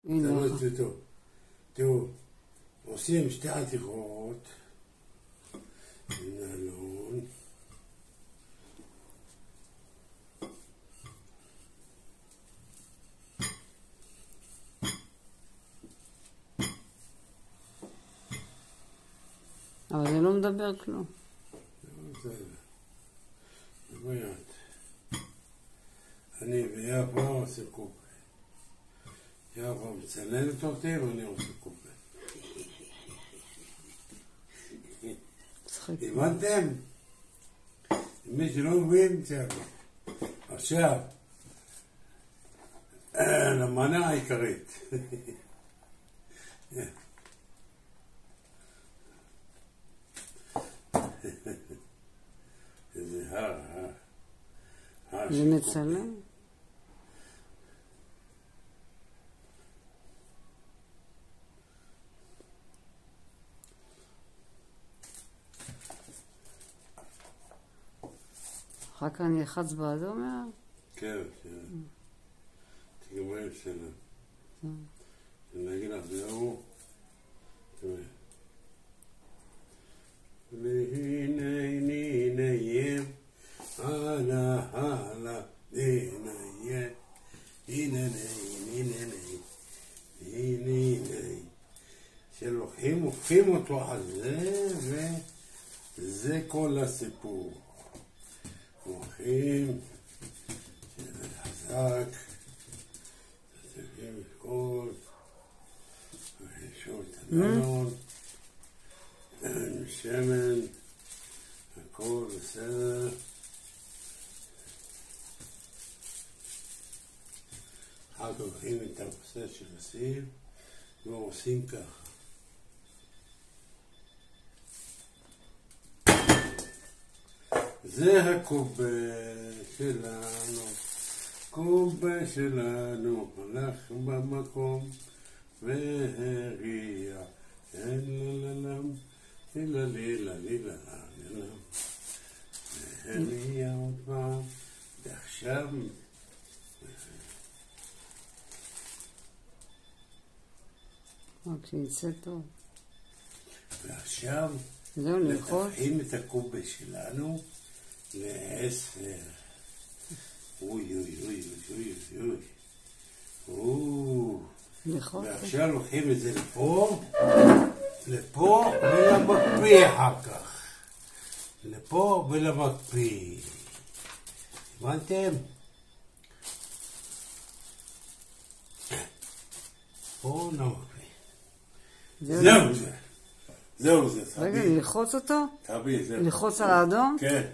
הנה. תראו, עושים שתי עתיכות, נעלון, אבל זה לא מדבר כלום. זה ביד. אני ויפה עושה קופה. יפה מצלמת אותי ואני עושה קופה. הבנתם? מי שלא מבין, תשאלו. עכשיו, למנה העיקרית. זה זה מצלם? אחר כך אני אחץ באדום? כן, תגמרי בסדר. אני אגיד לך, זהו. נהיים הלאה הלאה נהיים הנה שלוקחים הופכים אותו על זה וזה כל הסיפור הולכים שזה חזק תסתכלים את כל ושוב את הנלון שמן, הכל בסדר. אחר כך לוקחים את הפסט של הסיב ועושים ככה. זה הקובה שלנו, קובה שלנו, הלך במקום והריע. לילה לילה לילה לילה והניע עוד פעם ועכשיו רק שיצא טוב ועכשיו זהו ללחוץ נתפחים את הקובה שלנו ל10 אוי אוי אוי אוי אוי אוי ועכשיו לוקחים את זה לפה ולמקפיא אחר כך. לפה ולמקפיא. הבנתם? פה למקפיא. זהו זה. רגע, ללחוץ אותו? תביא, זהו. ללחוץ על האדום? כן.